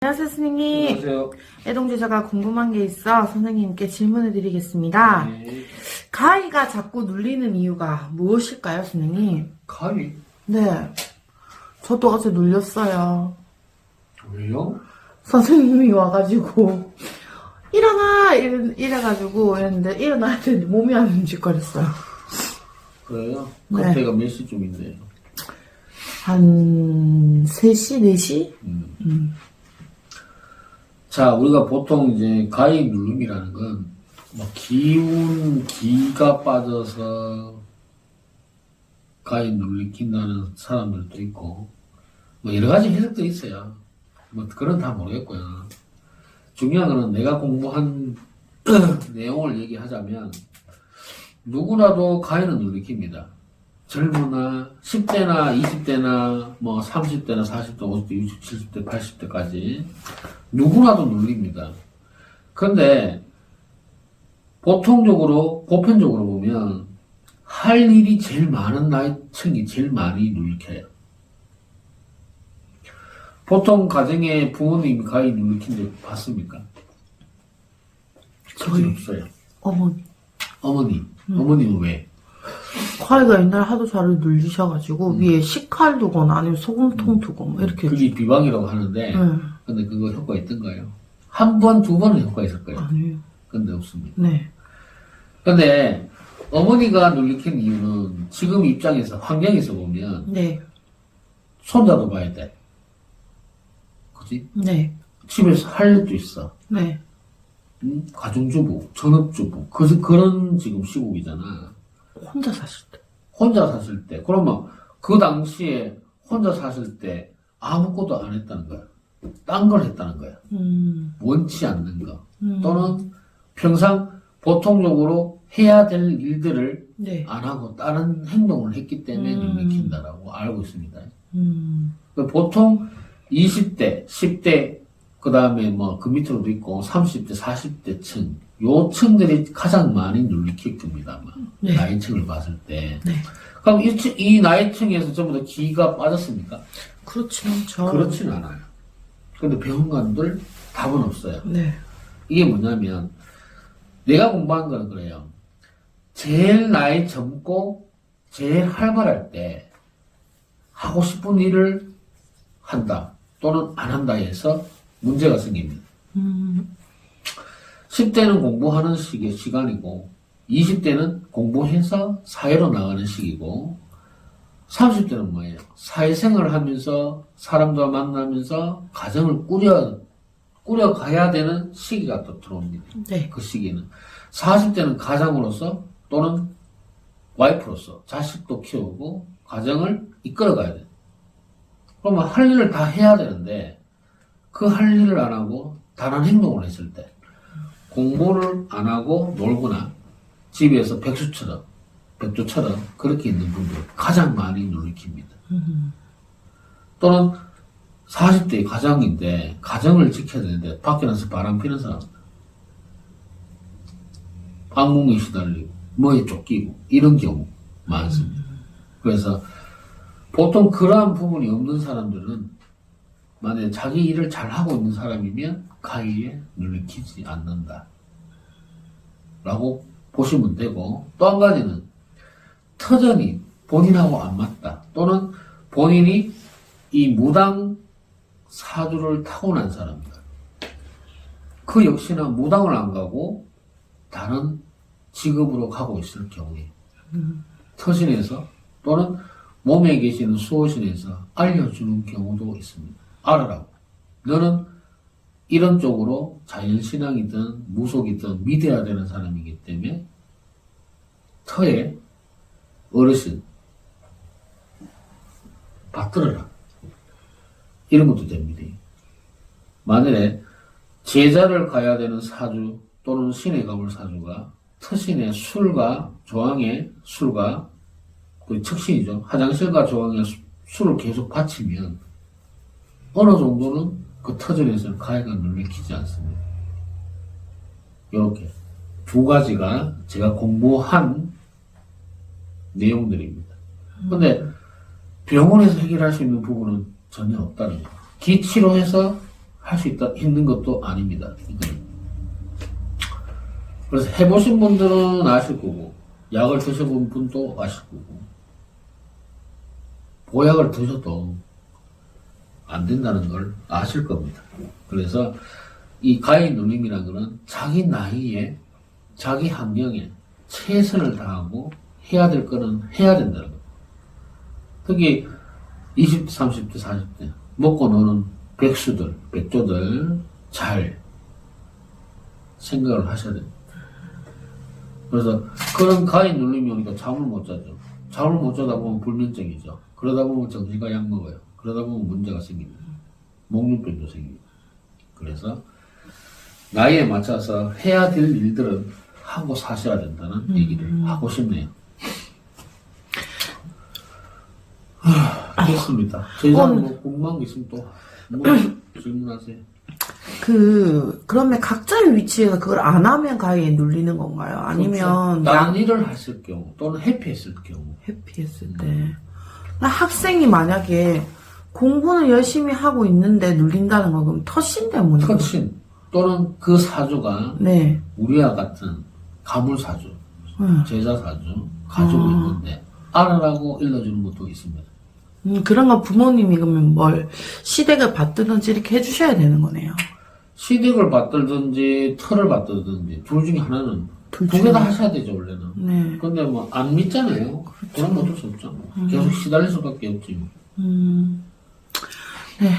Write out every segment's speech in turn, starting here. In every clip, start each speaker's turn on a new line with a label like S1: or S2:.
S1: 안녕하세요, 선생님.
S2: 안녕하세요.
S1: 애동제자가 궁금한 게 있어 선생님께 질문을 드리겠습니다.
S2: 네.
S1: 가위가 자꾸 눌리는 이유가 무엇일까요, 선생님?
S2: 가위?
S1: 네. 저도 어제 눌렸어요.
S2: 왜요?
S1: 선생님이 와가지고, 일어나! 이래가지고 했는데, 일어나야 되는데 몸이 안 움직거렸어요.
S2: 그래요?
S1: 네.
S2: 그때가 몇 시쯤인데요?
S1: 한 3시, 4시?
S2: 자, 우리가 보통 이제 가위 누름이라는 건, 뭐, 기가 빠져서 가위 눌리킨다는 사람들도 있고, 뭐, 여러 가지 해석도 있어요. 뭐, 그건 다 모르겠고요. 중요한 거는 내가 공부한 내용을 얘기하자면, 누구나도 가위는 눌리킵니다. 젊으나, 10대나, 20대나, 뭐, 30대나, 40대, 50대, 60대, 70대, 80대까지, 누구나도 눌립니다. 그런데, 보편적으로 보면, 할 일이 제일 많은 나이층이 제일 많이 눌리켜요. 보통 가정에 부모님이 가위 눌리킨 적 봤습니까?
S1: 저희
S2: 없어요.
S1: 어머니.
S2: 어머니는 왜?
S1: 가위가 옛날에 하도 잘 눌리셔가지고, 위에 식칼 두거나 아니면 소금통 두고, 뭐 이렇게.
S2: 그게 비방이라고 하는데, 근데 그거 효과 있던가요? 한 번, 두 번은 효과 있을 거예요.
S1: 아니에요.
S2: 근데 없습니다.
S1: 네.
S2: 근데 어머니가 눌리킨 이유는 지금 입장에서, 환경에서 보면,
S1: 네.
S2: 손자도 봐야 돼. 그지?
S1: 네.
S2: 집에서 할 일도 있어.
S1: 네.
S2: 가정주부, 전업주부, 그런 지금 시국이잖아.
S1: 혼자 사실 때.
S2: 혼자 샀을 때. 그러면 그 당시에 혼자 샀을 때 아무것도 안 했다는 거야. 딴 걸 했다는 거야. 원치 않는 거. 또는 평상 보통적으로 해야 될 일들을
S1: 네.
S2: 안 하고 다른 행동을 했기 때문에 눌리킨다라고 알고 있습니다. 보통 20대, 10대, 그 다음에 뭐 그 밑으로도 있고 30대, 40대 층, 요 층들이 가장 많이 눌리킬 겁니다.
S1: 네.
S2: 나이층을 봤을 때.
S1: 네.
S2: 그럼 이 나이층에서 전부 다 기가 빠졌습니까?
S1: 그렇진 않죠.
S2: 그렇진 않아요. 근데 병원관들 답은 없어요.
S1: 네.
S2: 이게 뭐냐면, 내가 공부한 건 그래요. 제일 나이 젊고, 제일 활발할 때, 하고 싶은 일을 한다, 또는 안 한다 해서 문제가 생깁니다. 10대는 공부하는 시간이고, 20대는 공부해서 사회로 나가는 시기고, 30대는 뭐예요? 사회생활을 하면서, 사람들과 만나면서, 가정을 꾸려가야 되는 시기가 또 들어옵니다.
S1: 네.
S2: 그 시기는. 40대는 가장으로서 또는 와이프로서 자식도 키우고 가정을 이끌어가야 돼. 그러면 할 일을 다 해야 되는데 그 할 일을 안 하고 다른 행동을 했을 때 공부를 안 하고 놀거나 집에서 백조처럼 그렇게 있는 분들 가장 많이 눌리킵니다. 또는 40대의 가장인데 가정을 지켜야 되는데 밖에 나서 바람 피는 사람, 악몽에 시달리고 뭐에 쫓기고 이런 경우 많습니다. 그래서 보통 그러한 부분이 없는 사람들은 만약에 자기 일을 잘 하고 있는 사람이면 가위에 눌리키지 않는다 라고 보시면 되고, 또 한 가지는 터전이 본인하고 안 맞다, 또는 본인이 이 무당 사주를 타고난 사람들, 그 역시나 무당을 안 가고 다른 직업으로 가고 있을 경우에 터신에서 또는 몸에 계시는 수호신에서 알려주는 경우도 있습니다. 알아라고. 너는 이런 쪽으로 자연신앙이든 무속이든 믿어야 되는 사람이기 때문에 터에 어르신 받들어라, 이런 것도 됩니다. 만일에 제자를 가야 되는 사주 또는 신에 가볼 사주가 터신의 술과 조항의 술과 그 척신이죠. 화장실과 조항의 술을 계속 바치면 어느 정도는 그 터전에서는 가위가 눌리키지 않습니다. 이렇게 두 가지가 제가 공부한 내용들입니다. 근데 병원에서 해결할 수 있는 부분은 전혀 없다는 거예요. 기치료해서 할 수 있는 것도 아닙니다. 이거는. 그래서 해보신 분들은 아실 거고, 약을 드셔본 분도 아실 거고, 보약을 드셔도 안 된다는 걸 아실 겁니다. 그래서 이 가위 눌림이라는 것은 자기 나이에, 자기 환경에 최선을 다하고 해야 될 거는 해야 된다는 겁니다. 특히 20대, 30대, 40대 먹고 노는 백수들, 백조들 잘 생각을 하셔야 됩니다. 그래서 그런 가위 눌림이 오니까 잠을 못 자죠. 잠을 못 자다 보면 불면증이죠. 그러다 보면 정신과 약 먹어요. 그러다 보면 문제가 생깁니다. 목류병도 생깁니다. 그래서 나이에 맞춰서 해야 될 일들은 하고 사셔야 된다는 얘기를 하고 싶네요. 됐습니다. 저희는 뭐 궁금한 게 있으면 또 질문하세요.
S1: 그러면 각자의 위치에서 그걸 안 하면 가위에 눌리는 건가요? 아니면
S2: 다른 일을 했을 경우 또는 회피했을 경우.
S1: 회피했을 때. 학생이 만약에 공부는 열심히 하고 있는데 눌린다는 건 그럼 텃신 때문에.
S2: 컷신 또는 그 사주가
S1: 네.
S2: 우리와 같은 가물사주, 제자사주 가지고 있는데 알아라고 일러주는 것도 있습니다.
S1: 그런 건 부모님이 그러면 뭘 시댁을 받든지 이렇게 해주셔야 되는 거네요.
S2: 시댁을 받들든지 털을 받들든지 둘 중에 하나는 두 개 다 하셔야 되죠 원래는.
S1: 네.
S2: 근데 뭐 안 믿잖아요. 그런 건 어쩔 수 없죠. 계속 시달릴 수밖에 없지 뭐.
S1: 네.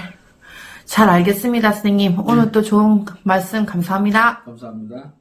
S1: 잘 알겠습니다, 선생님. 오늘 또 좋은 말씀 감사합니다.
S2: 감사합니다.